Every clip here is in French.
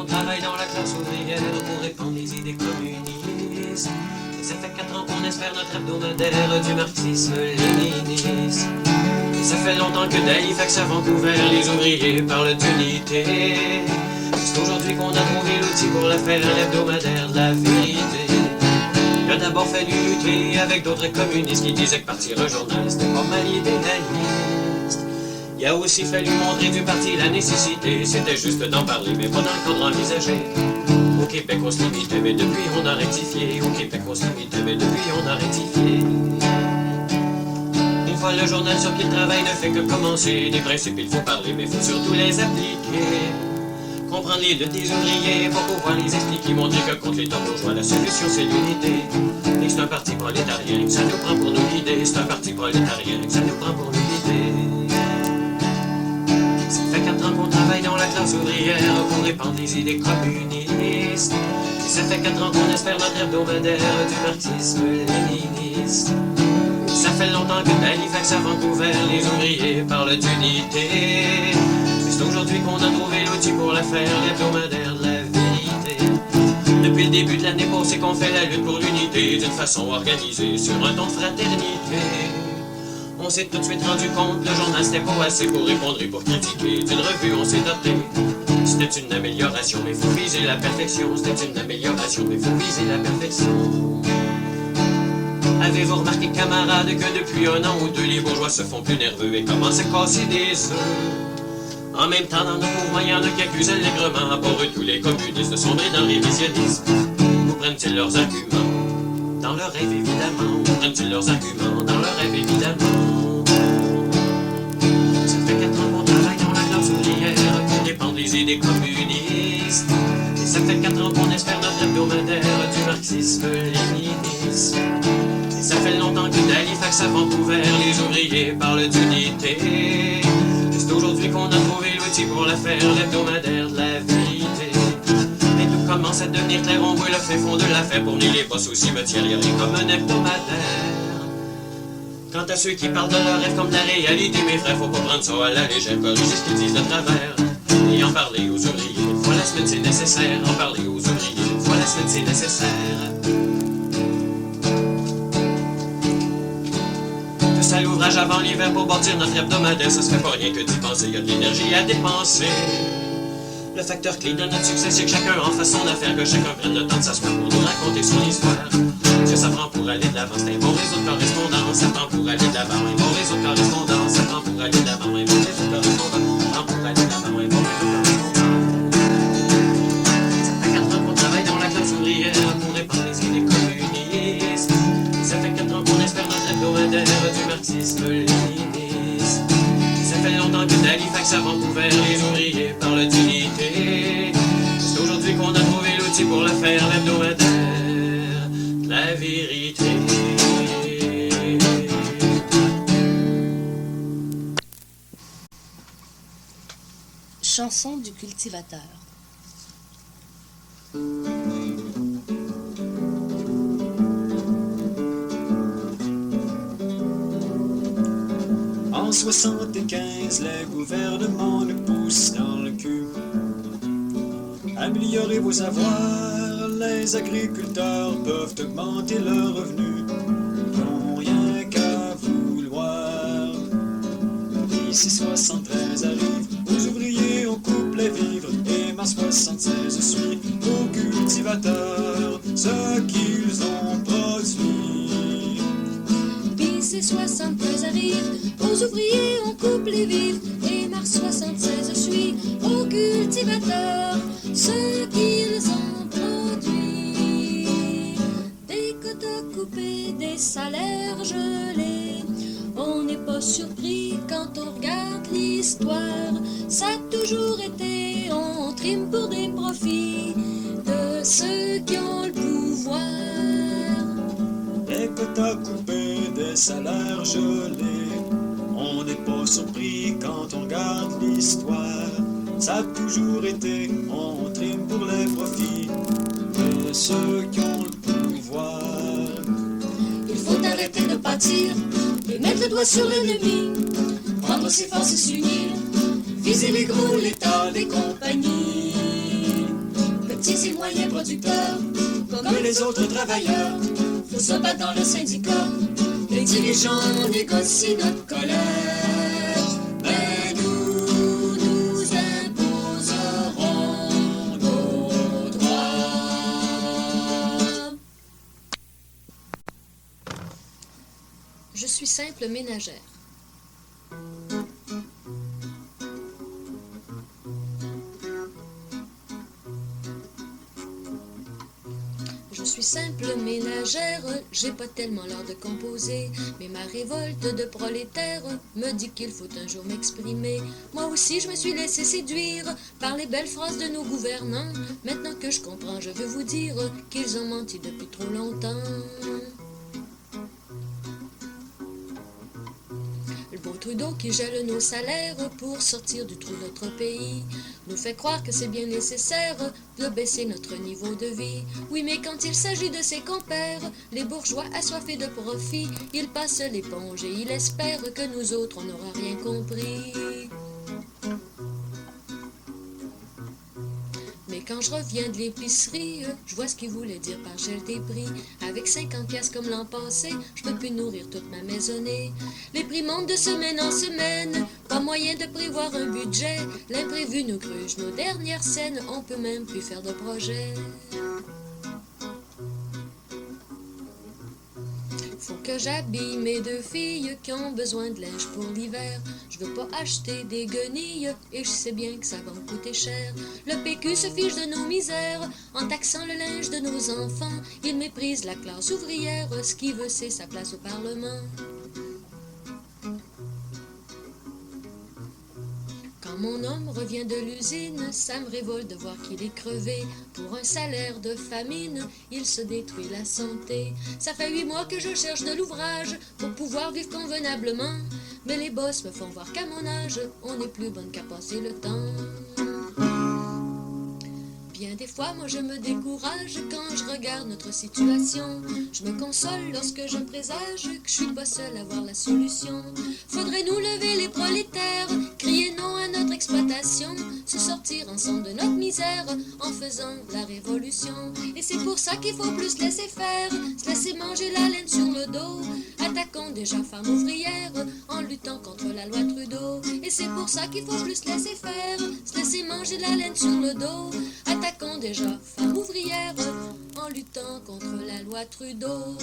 travaille dans la classe ouvrière pour répandre les idées communistes. Et ça fait 4 ans qu'on espère notre hebdomadaire du marxisme-léninisme. Et ça fait longtemps que d'Halifax à Vancouver, les ouvriers parlent d'unité. C'est aujourd'hui qu'on a trouvé l'outil pour la faire, l'hebdomadaire de la vérité. Il a d'abord fallu lutter avec d'autres communistes qui disaient que partir un journal c'était pas mal idéaliste. Il a aussi fallu montrer du parti la nécessité, c'était juste d'en parler mais pas dans le cadre envisagé. Au Québec on se limitait mais depuis on a rectifié. Au Québec on se limitait mais depuis on a rectifié. Une fois le journal sur qui le travail ne fait que commencer, des principes il faut parler mais faut surtout les appliquer. Comprendre les luttes des ouvriers pour pouvoir les expliquer, montrer que contre l'État bourgeois la solution c'est l'unité. Et c'est un parti prolétarien que ça nous prend pour nous guider. C'est un parti prolétarien que ça nous prend pour nous guider. Ça fait 4 ans qu'on travaille dans la classe ouvrière pour répandre les idées communistes. Et ça fait 4 ans qu'on espère notre hebdomadaire du marxisme-léninisme. Ça fait longtemps que d'Halifax à Vancouver, les ouvriers parlent d'unité. C'est aujourd'hui qu'on a trouvé l'outil pour la faire, l'hebdomadaire de la vérité. Depuis le début de l'année passée qu'on fait la lutte pour l'unité, d'une façon organisée, sur un ton de fraternité. On s'est tout de suite rendu compte, le journal c'était pas assez pour répondre et pour critiquer. D'une revue on s'est doté, c'était une amélioration mais faut viser la perfection. C'était une amélioration mais faut viser la perfection. Avez-vous remarqué camarades que depuis 1 an ou 2 les bourgeois se font plus nerveux et commencent à casser des œufs? En même temps, dans nos mouvements, il y en a qui accusent allègrement, à part eux tous les communistes de sombrer dans le révisionnisme. Où prennent-ils leurs arguments? Dans leur rêve, évidemment. Où prennent-ils leurs arguments? Dans leur rêve, évidemment. Ça fait 4 ans qu'on travaille dans la classe ouvrière pour répandre les idées communistes. Et ça fait 4 ans qu'on espère notre hebdomadaire du marxisme-léninisme. Et ça fait longtemps que d'Halifax à Vancouver, les ouvriers parlent d'unité. C'est aujourd'hui qu'on a trouvé l'outil pour la faire, l'hebdomadaire de la vérité. Mais tout commence à devenir clair, on voit le fait fond de l'affaire. Pour nous les boss au cimetière, il y a rien comme un hebdomadaire. Quant à ceux qui parlent de leur rêve comme de la réalité, mes frères, faut pas prendre ça à la légère, corriger ce qu'ils disent de travers. Et en parler aux ouvriers, une fois la semaine c'est nécessaire. En parler aux ouvriers, une fois la semaine c'est nécessaire. À l'ouvrage avant l'hiver pour bâtir notre hebdomadaire, ça se fait pas rien que d'y penser, y a de l'énergie à dépenser. Le facteur clé de notre succès, c'est que chacun en fasse son affaire, que chacun prenne le temps de s'asseoir pour nous raconter son histoire. Ce que ça prend pour aller de l'avant, c'est un bon réseau de correspondance. Ça prend pour aller de l'avant, un bon réseau de correspondance. Ça prend pour aller de l'avant, un bon réseau de correspondance. Ça prend pour aller de l'avant, un bon réseau de correspondance. Ça fait 4 ans qu'on travaille dans la classe ouvrière pour répandre les idées communistes. Ça fait 4 ans qu'on espère notre hebdomadaire du marxisme-léninisme. Ça fait longtemps que d'Halifax à Vancouver, les ouvriers parlent d'unité. C'est aujourd'hui qu'on a trouvé l'outil pour la faire, l'hebdomadaire de la vérité. Chanson du cultivateur. En 75, le gouvernement nous pousse dans le cul. Améliorez vos avoirs, les agriculteurs peuvent augmenter leurs revenus. Ils n'ont rien qu'à vouloir. Ici 73 arrive, aux ouvriers on coupe les vivres. Et mars 76 suit aux cultivateurs ce qu'ils ont produit. Ici 73 arrive, aux ouvriers on coupe les vivres. Et mars 76 suit aux cultivateurs ce qu'ils ont produit. Des quotas coupés, des salaires gelés. On n'est pas surpris quand on regarde l'histoire. Ça a toujours été, on trime pour des profits de ceux qui ont le pouvoir. Des quotas coupés, des salaires gelés. On n'est pas surpris quand on regarde l'histoire. Ça a toujours été, on trime pour les profits de ceux qui ont le pouvoir. Il faut arrêter de pâtir et mettre le doigt sur l'ennemi. Prendre ses forces et s'unir, viser les gros, l'État, les compagnies. rentiers, ses moyens producteurs, comme les autres travailleurs. faut se battre dans le syndicat. Les dirigeants négocient notre colère, mais nous imposerons nos droits. Je suis simple ménagère. Je suis simple ménagère, j'ai pas tellement l'art de composer, mais ma révolte de prolétaire me dit qu'il faut un jour m'exprimer. Moi aussi je me suis laissé séduire par les belles phrases de nos gouvernants. Maintenant que je comprends, je veux vous dire qu'ils ont menti depuis trop longtemps. Le beau Trudeau qui gèle nos salaires pour sortir du trou de notre pays nous fait croire que c'est bien nécessaire de baisser notre niveau de vie. Oui, mais quand il s'agit de ses compères, les bourgeois assoiffés de profit, ils passent l'éponge et ils espèrent que nous autres, on n'aura rien compris. Mais quand je reviens de l'épicerie, je vois ce qu'il voulait dire par gel des prix. Avec 50 piastres comme l'an passé, je peux plus nourrir toute ma maisonnée. Les prix montent de semaine en semaine, pas moyen de prévoir un budget. L'imprévu nous gruge nos dernières scènes, on peut même plus faire de projet. Faut que j'habille mes deux filles qui ont besoin de linge pour l'hiver. Je veux pas acheter des guenilles et je sais bien que ça va me coûter cher. Le PQ se fiche de nos misères en taxant le linge de nos enfants. Il méprise la classe ouvrière, ce qu'il veut c'est sa place au Parlement. Quand mon homme revient de l'usine, ça me révolte de voir qu'il est crevé. Pour un salaire de famine, il se détruit la santé. Ça fait 8 mois que je cherche de l'ouvrage pour pouvoir vivre convenablement. Mais les boss me font voir qu'à mon âge, on est plus bonne qu'à passer le temps. Bien des fois, moi je me décourage quand je regarde notre situation. Je me console lorsque je présage que je suis pas seule à voir la solution. Faudrait nous lever les prolétaires, crier non à notre exploitation, se sortir ensemble de notre misère en faisant la révolution. Et c'est pour ça qu'il faut plus laisser faire, se laisser manger la laine sur le dos. Attaquons déjà femmes ouvrières en luttant contre la loi Trudeau. Et c'est pour ça qu'il faut plus laisser faire, se laisser manger la laine sur le dos. Attaquons déjà femmes ouvrières en luttant contre la loi Trudeau.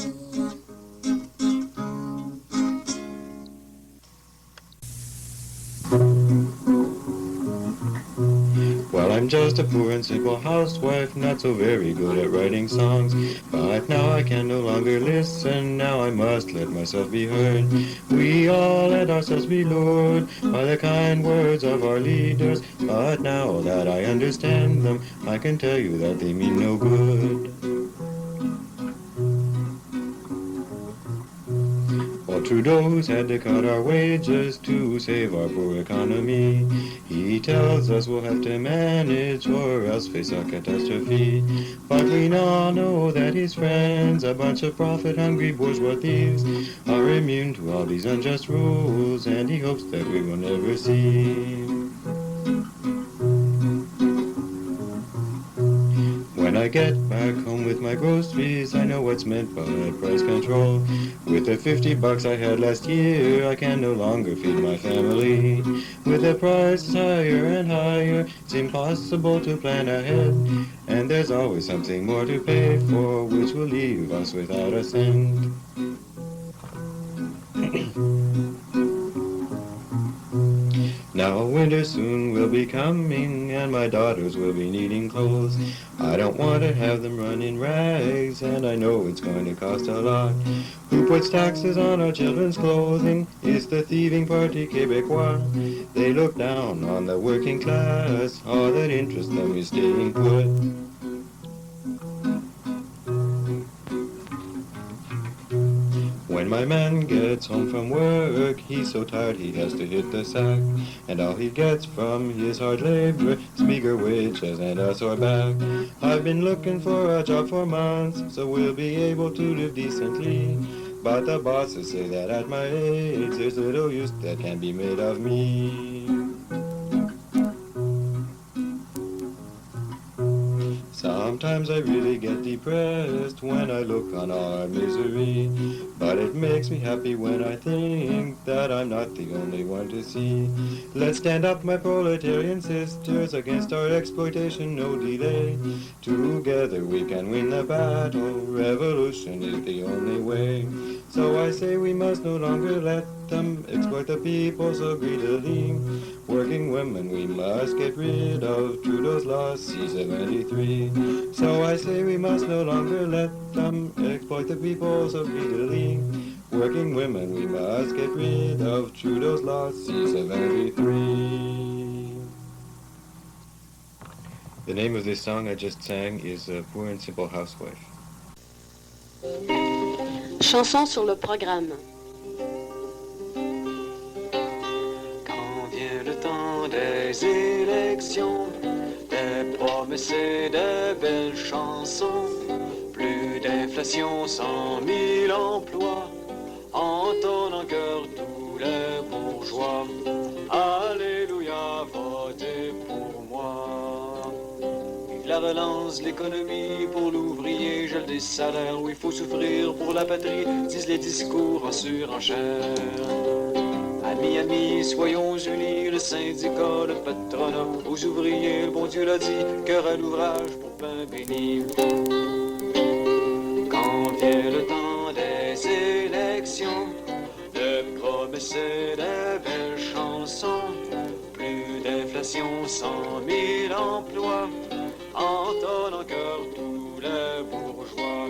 Well, I'm just a poor and simple housewife, not so very good at writing songs. But now I can no longer listen, now I must let myself be heard. We all let ourselves be lured by the kind words of our leaders. But now that I understand them, I can tell you that they mean no good. Well, Trudeau's had to cut our wages to save our poor economy. He tells us we'll have to manage or else face a catastrophe. But we all know that his friends, a bunch of profit-hungry bourgeois thieves, are immune to all these unjust rules, and he hopes that we will never see. When I get back home with my groceries, I know what's meant by price control. With the $50 I had last year, I can no longer feed my family. With the prices higher and higher, it's impossible to plan ahead. And there's always something more to pay for, which will leave us without a cent. Now winter soon will be coming and my daughters will be needing clothes. I don't want to have them run in rags and I know it's going to cost a lot. Who puts taxes on our children's clothing? It's the thieving party Québécois. They look down on the working class. All that interests them is staying put. When my man gets home from work, he's so tired he has to hit the sack. And all he gets from his hard labor is meager wages and a sore back. I've been looking for a job for months, so we'll be able to live decently. But the bosses say that at my age, there's little use that can be made of me. Sometimes I really get depressed when I look on our misery, but it makes me happy when I think that I'm not the only one to see. Let's stand up, my proletarian sisters, against our exploitation, no delay. Together we can win the battle, revolution is the only way. So I say we must no longer let them exploit the people so greedily. Working women we must get rid of, Trudeau's law C-73. So I say we must no longer let them exploit the people so greedily. Working women we must get rid of, Trudeau's law C-73. The name of this song I just sang is Poor and Simple Housewife. Chanson sur le programme. Quand vient le temps des élections, des promesses et de belles chansons, plus d'inflation, 100 000 emplois, entonne en chœur tous les bourgeois. Alléluia, votez pour moi. Vive la relance, l'économie pour l'ouvrier, gel des salaires où il faut souffrir pour la patrie, disent les discours en surenchère. Amis, amis, soyons unis, le syndicat, le patronat, aux ouvriers, le bon Dieu l'a dit, cœur à l'ouvrage pour pain béni. Quand vient le temps des élections, de promesses et de belles chansons, plus d'inflation, 100 000 emplois, entonne en chœur tous les bourgeois.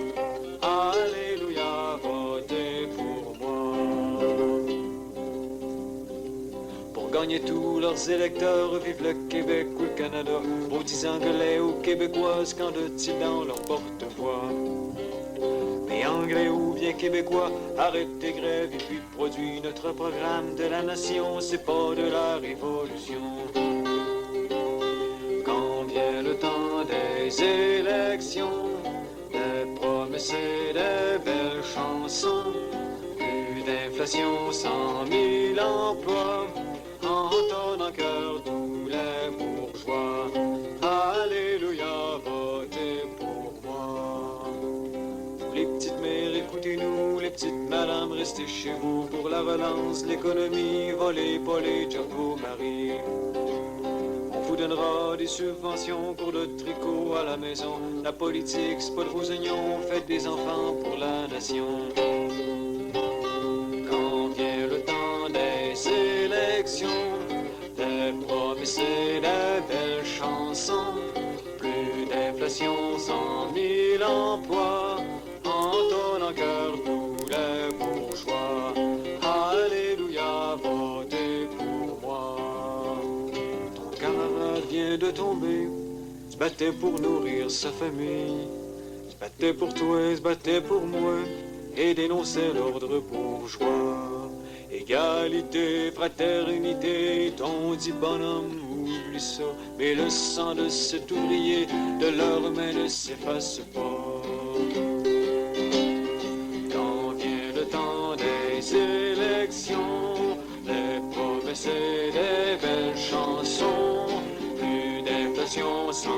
Alléluia, votez pour moi. Pour gagner tous leurs électeurs, vive le Québec ou le Canada, maudits Anglais ou Québécois, scandent-ils dans leur porte-voix. Mais Anglais ou bien Québécois, arrêtez grève et puis produit notre programme de la nation, c'est pas de la révolution. Quand vient le temps des élections, des promesses et de belles chansons, plus d'inflation, 100 000 emplois, entonne en chœur tous les bourgeois. Alléluia, votez pour moi. Les petites mères, écoutez-nous, les petites madames, restez chez vous pour la relance, l'économie, volez pas les jobs vos maris. On vous donnera des subventions pour le tricot à la maison. La politique, c'est pas de vos oignons, faites des enfants pour la nation. Quand vient le temps des élections, des promesses et de belles chansons, plus d'inflation, 100 000 emplois, entonne en chœur tous les bourgeois. Alléluia, votez pour moi. Ton camarade vient de tomber, se battait pour nourrir sa famille, se battait pour toi, se battait pour moi, et dénonçait l'ordre bourgeois. Égalité, fraternité, ton dit bonhomme, oublie ça, mais le sang de cet ouvrier de leurs mains ne s'efface pas. Quand vient le temps des élections, des promesses et des belles chansons, plus d'inflation, 100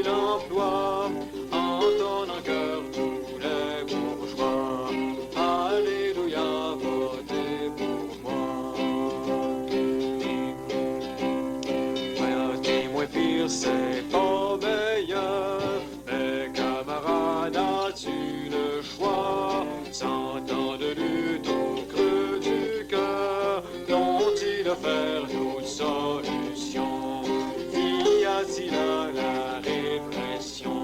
000 emplois, entonne en chœur tous les bourgeois. Alléluia, votez pour moi. Dis-moi pire, c'est pas meilleur, mes camarades, as-tu le choix? 100 ans de lutte au creux du cœur, qu'ont-ils à faire d'autres solutions? Y a-t-il là la répression?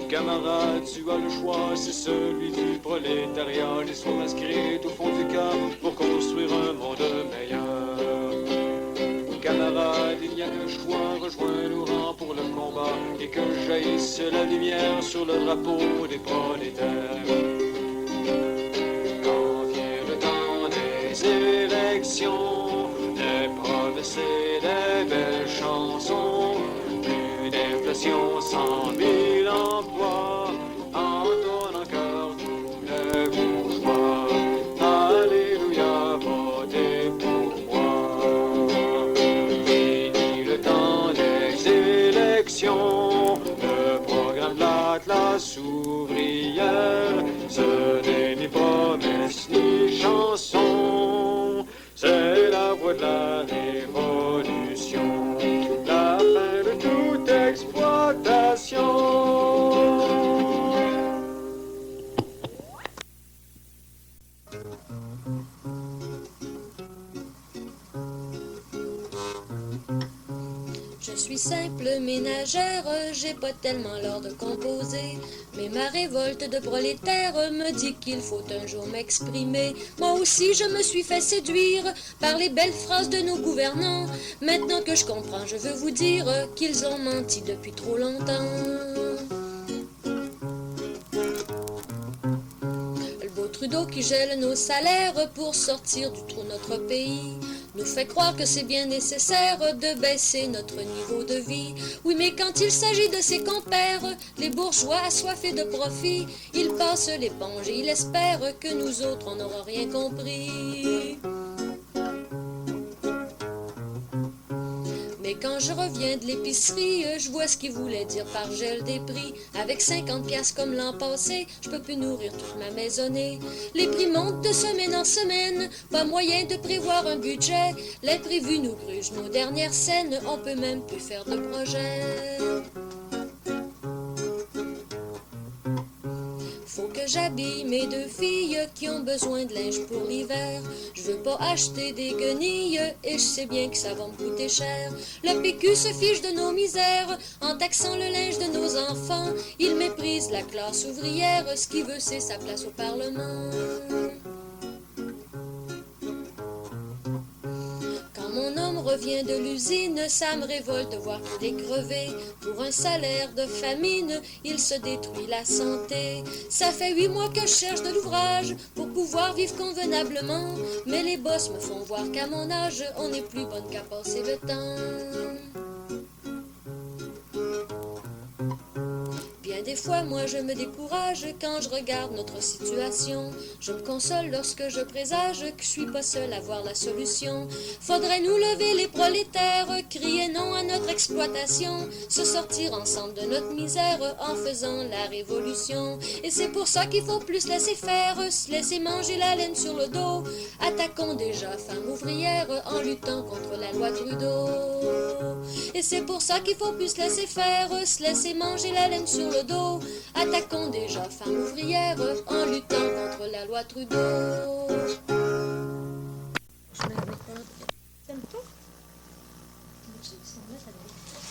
Camarade, tu as le choix, c'est celui du prolétariat. L'histoire inscrite au fond du cœur pour construire un monde meilleur. Camarade, il n'y a qu'un choix, rejoins nos rangs pour le combat, et que jaillisse la lumière sur le drapeau des prolétaires. Quand vient le temps des élections, des promesses et des belles chansons, plus d'inflation, 100 000 emplois, entonne en chœur tous les bourgeois. Alléluia, votez pour moi. Fini le temps des élections, classe ouvrière. Ce n'est ni promesse ni chanson, c'est la voix de la révolution, la fin de toute exploitation. Je suis simple ménagère, j'ai pas tellement l'art de composer. Mais ma révolte de prolétaire me dit qu'il faut un jour m'exprimer. Moi aussi je me suis fait séduire par les belles phrases de nos gouvernants. Maintenant que je comprends, je veux vous dire qu'ils ont menti depuis trop longtemps. Le beau Trudeau qui gèle nos salaires pour sortir du trou notre pays nous fait croire que c'est bien nécessaire de baisser notre niveau de vie. Oui, mais quand il s'agit de ses compères, les bourgeois assoiffés de profit, ils passent l'éponge et ils espèrent que nous autres on n'aura rien compris. Mais quand je reviens de l'épicerie, je vois ce qu'il voulait dire par gel des prix. Avec 50 piastres comme l'an passé, je peux plus nourrir toute ma maisonnée. Les prix montent de semaine en semaine, pas moyen de prévoir un budget. L'imprévu nous gruge nos dernières scènes, on peut même plus faire de projet. Faut que j'habille mes deux filles qui ont besoin de linge pour l'hiver. Je veux pas acheter des guenilles et je sais bien que ça va me coûter cher. Le PQ se fiche de nos misères en taxant le linge de nos enfants. Il méprise la classe ouvrière, ce qu'il veut c'est sa place au Parlement. Mon homme revient de l'usine, ça me révolte de voir qu'il est crevé. Pour un salaire de famine, il se détruit la santé. Ça fait 8 mois que je cherche de l'ouvrage pour pouvoir vivre convenablement. Mais les boss me font voir qu'à mon âge, on n'est plus bonne qu'à passer le temps. Bien des fois, moi je me décourage quand je regarde notre situation. Je me console lorsque je présage que je suis pas seule à voir la solution. Faudrait nous lever les prolétaires, crier non à notre exploitation, se sortir ensemble de notre misère en faisant la révolution. Et c'est pour ça qu'il faut plus laisser faire, se laisser manger la laine sur le dos. Attaquons déjà femmes ouvrières en luttant contre la loi Trudeau. Et c'est pour ça qu'il faut plus laisser faire, se laisser manger la laine sur le dos. Attaquons déjà femmes ouvrières en luttant contre la loi Trudeau. T'aimes pas?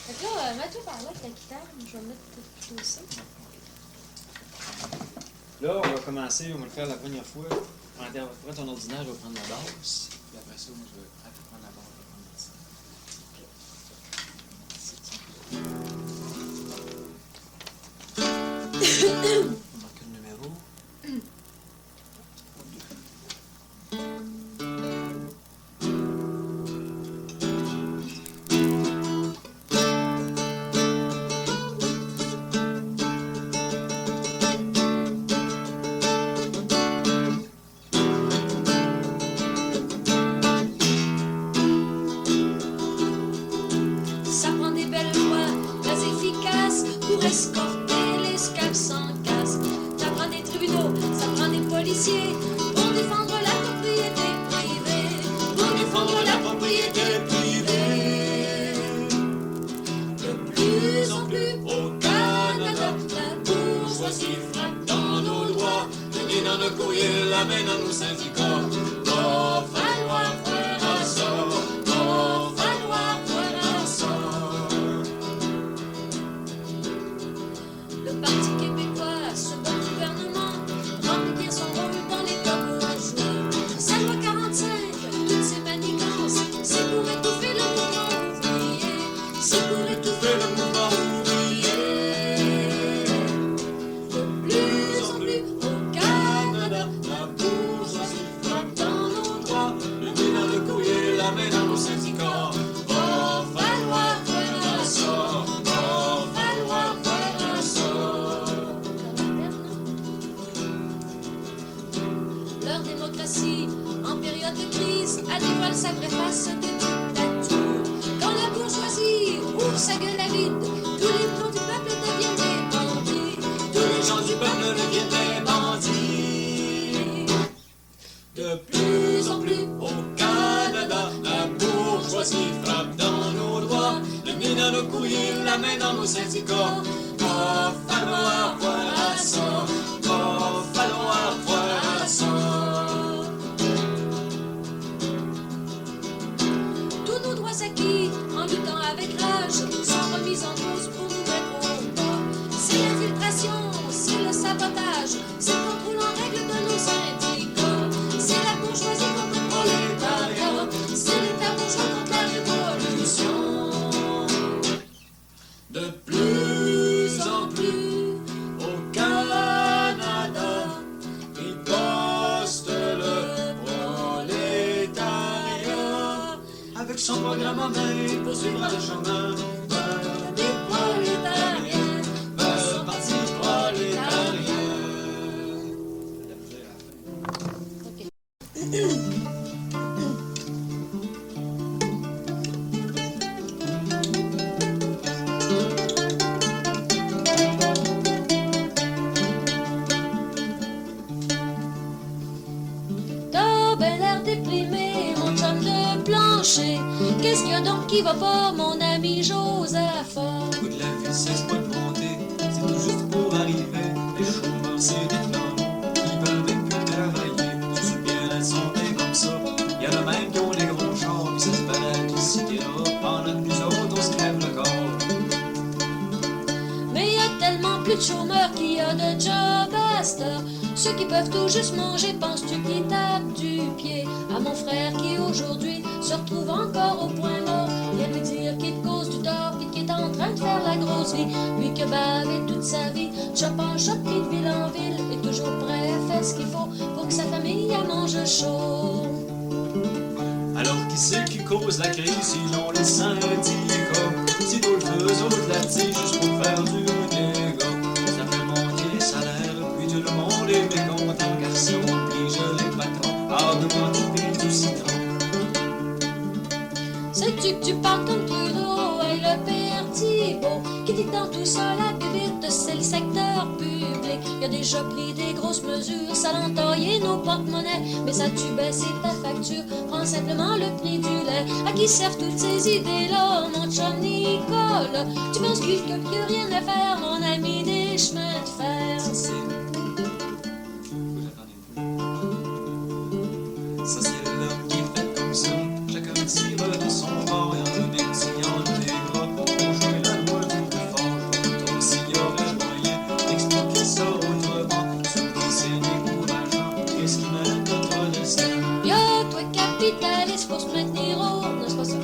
Fait que là, mets-toi par là avec ta guitare, je vais mettre plutôt ça. Là, on va commencer, on va le faire la première fois. Prends ton ordinaire, je vais prendre la basse. Puis après ça, moi, je vais prendre la basse, je vais prendre ça. On marque le numéro. Ça prend des belles lois, très efficaces pour escorter les scalps sans casque. Ça prend des tribunaux, ça prend des policiers pour défendre la propriété privée. Pour défendre la propriété privée. De plus en plus au Canada, la bourgeoisie frappe dans nos droits. Le nez dans le courrier, la main dans nos syndicats. Va falloir faire un sort. Va falloir faire un sort. Le Parti québécois, ce bon gouvernement, remplit bien son rôle dans l'État bourgeois. Sa loi 45, toutes ces manigances, c'est pour étouffer le mouvement ouvrier. C'est pour étouffer le mouvement ouvrier. De plus en plus au Canada, la bourgeoisie frappe dans nos droits. Le nez dans le courrier, la main dans nos syndicats. Va falloir faire un sort. Va falloir faire un sort. Leur démocratie, en période de crise, a dévoile sa vraie face de dictature. Quand la bourgeoisie ouvre sa gueule à vide, tous les plans du peuple deviennent des bandits. Tous les nos courriers, la main dans nos syndicats. Va falloir voir à ça, va falloir voir à ça. Tous nos droits acquis en luttant avec rage sont remis en cause pour nous mettre au bas. C'est l'infiltration, c'est le sabotage, c'est le contrôle en règle de nos syndicats. C'est la bourgeoisie contre le prolétariat, c'est l'État bourgeois contre la révolution. De plus en plus au Canada, il poste le prolétariat. Avec son programme en main, il poursuivra le chemin vers des prolétariens, vers le parti prolétarien. T'as ben l'air déprimé, mon chum de plancher. Qu'est-ce qu'il y a donc qui va pas, mon ami Joseph? Le goût de la vie, c'est pas de monter, c'est tout juste pour arriver. Les chômeurs, c'est des flambeaux, ils veulent même plus travailler. Tout ce bien la santé comme ça. Y en a même qui ont les gros chars, pis ça se balade ici et là, pendant que nous autres, on se crève le corps. Mais y a tellement plus de chômeurs qu'il y a de job à cette heure. Ceux qui peuvent tout juste manger, penses-tu qu'ils tapent du pied à mon frère qui aujourd'hui se retrouve encore au point mort? Viens lui dire qu'il te cause du tort et qu'il est en train de faire la grosse vie. Lui qui a bavé toute sa vie, shop en shop et de ville en ville, est toujours prêt à faire ce qu'il faut pour que sa famille a mange chaud. Alors qui c'est qui cause la crise, sinon les syndicats? Si nous le faisons de la tige juste pour faire du négat. Ça fait monter les salaires, puis tout le monde est mécontent, car si on oblige les patrons à augmenter le prix du citron. Sais-tu que tu parles comme Trudeau et le père Thibault, qui dit que dans tout ça la plus vite c'est le secteur public. Il a déjà pris des grosses mesures, ça l'entaillait nos porte-monnaies, mais ça tue baisser ta facture, prends simplement le prix du lait. À qui servent toutes ces idées-là, mon chum Nicolas? Tu penses qu'il n'y a plus rien à faire, mon ami des chemins de fer? Ça c'est l'homme qui est fait comme ça. Chacun tire de son bord et en une exigeant des bras pour jouer la loi du plus fort. Donc s'il y aurait moyen d'expliquer ça autrement, souvent c'est décourageant. Qu'est-ce qui mène notre destin? Y'a que le capitalisme pour se maintenir au... Non, c'est pas ça.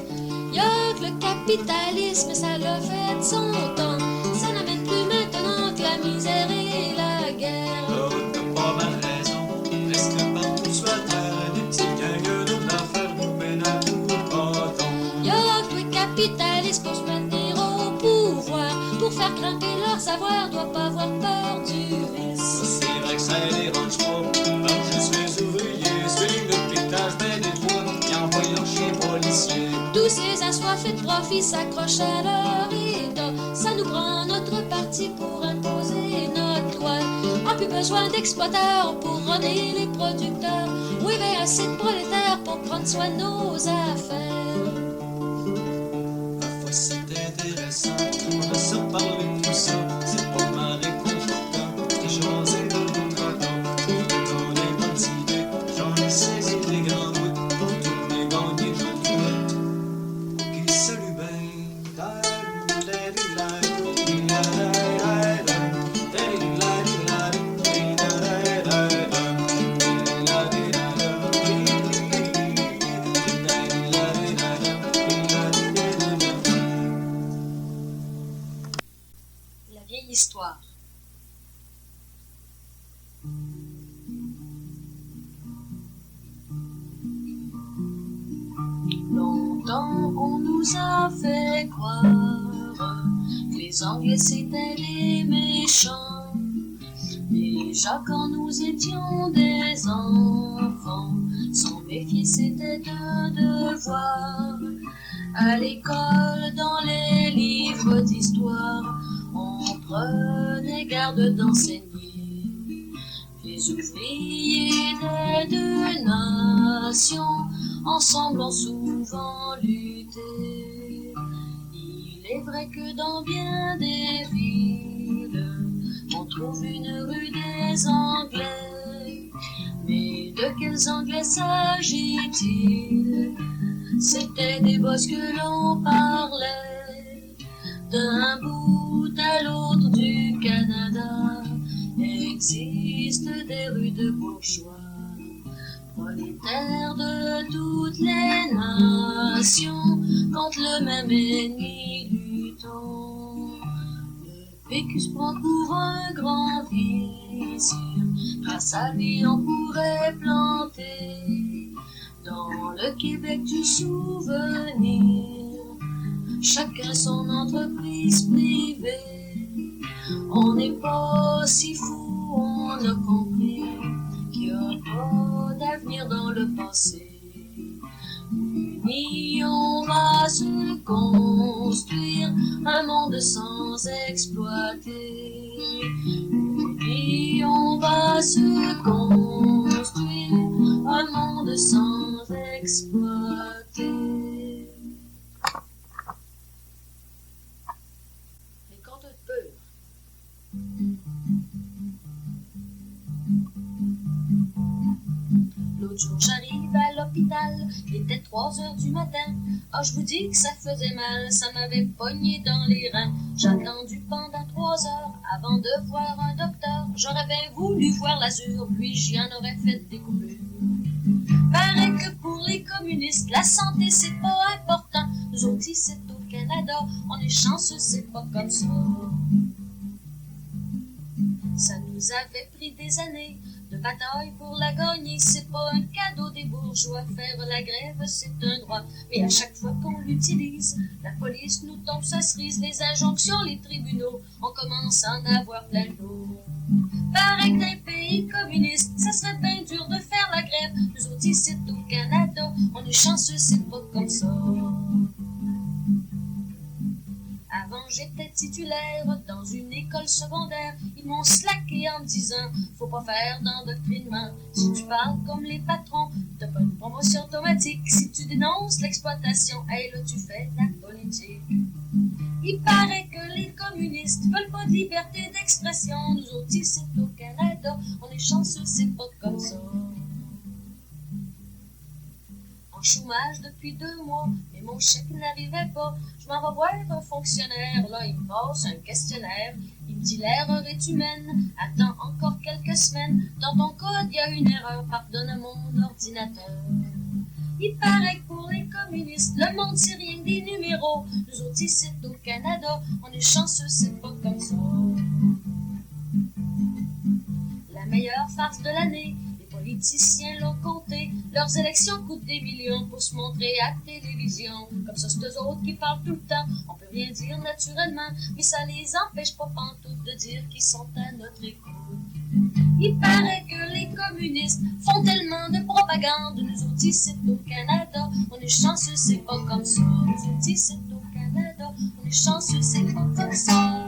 Y'a que le capitalisme, ça l'a fait de son temps. Ça n'amène plus maintenant que la misère et la guerre. Alors t'as pas mal raison, presque partout sur la terre, c'est bien que nous l'affaire nous mène à bout pas tant. Y'a que le capitalisme pour se maintenir au pouvoir. Pour faire grimper leur savoir, doit pas avoir peur du vice. C'est vrai que ça les dérange pas. Comme je suis ouvrier, suis le piquetage, ben des fois, y envoie leur chien policier. Tous ces assoiffés de profit s'accrochent à leur état. Ça nous prend notre parti pour imposer notre loi. A plus besoin d'exploiteurs pour roder les producteurs. Oui, ben assez de prolétaires pour prendre soin de nos affaires. Parfois c'est intéressant, on a se parler de tout ça. C'est pas mal réconfortant, j'ai jasé de notre temps. Je trouve que t'as des bonnes idées, j'en ai saisi des grands bouts pour tourner gagner je le trouvais. Ok, salut ben. La vieille histoire. Longtemps on nous a fait croire que les Anglais c'était les méchants. Déjà quand nous étions des enfants, s'en méfier c'était un devoir. À l'école, dans les livres d'histoire, on prenait garde d'enseigner. Les ouvriers des deux nations, ensemble ont souvent lutté. Il est vrai que dans bien des villes, on trouve une rue des Anglais. Mais de quels Anglais s'agit-il? C'était des bosses que l'on parlait. D'un bout à l'autre du Canada existent des rues de bourgeois, prolétaires de toutes les nations, contre le même ennemi luttons. Le Pécus prend pour un grand vizir, grâce à lui on pourrait planter dans le Québec du souvenir chacun son entreprise privée. On n'est pas si fou, on a compris qu'il n'y a pas d'avenir dans le passé. Unis, on va se construire un monde sans exploiter. Unis, on va se construire un monde sans exploiter. Les contes de peur. L'autre jour, j'arrive à l'hôpital, il était 3 heures du matin. Oh, je vous dis que ça faisait mal, ça m'avait pogné dans les reins. J'ai attendu pendant 3 heures avant de voir un docteur. J'aurais bien voulu voir l'azur, puis j'y en aurais fait des coupures. Paraît que pour les communistes, la santé c'est pas important. Nous autres ici au Canada, on est chanceux, c'est pas comme ça. Ça nous avait pris des années de bataille pour la gagner. C'est pas un cadeau des bourgeois, faire la grève c'est un droit. Mais à chaque fois qu'on l'utilise, la police nous tombe sa cerise. Les injonctions, les tribunaux, on commence à en avoir plein le dos. Paraît que dans les pays communistes, ça serait bien dur de faire la grève. Nous autres ici au Canada, on est chanceux, c'est pas comme ça. Avant j'étais titulaire dans une école secondaire. Ils m'ont slacké en me disant faut pas faire d'endoctrinement. Si tu parles comme les patrons, t'as pas une promotion automatique. Si tu dénonces l'exploitation, hey là tu fais de la politique. Il paraît que les communistes veulent pas de liberté d'expression. Nous autres ici au Canada, on est chanceux, c'est pas comme ça. En chômage depuis 2 mois, mais mon chèque n'arrivait pas. Je m'en vais voir un fonctionnaire, là il me passe un questionnaire. Il me dit l'erreur est humaine, attends encore quelques semaines. Dans ton code il y a une erreur, pardonne à mon ordinateur. Il paraît que pour les communistes, le monde c'est rien que des numéros. Nous autres ici au Canada, on est chanceux, c'est pas comme ça. La meilleure farce de l'année, les politiciens l'ont compté. Leurs élections coûtent des millions pour se montrer à la télévision. Comme ça, c'est eux autres qui parlent tout le temps. On peut rien dire naturellement, mais ça les empêche pas pantoute de dire qu'ils sont à notre écoute. Il paraît que les communistes font tellement de propagande. Nous autres ici au Canada, on est chanceux, c'est pas comme ça. Nous autres ici au Canada, on est chanceux, c'est pas comme ça.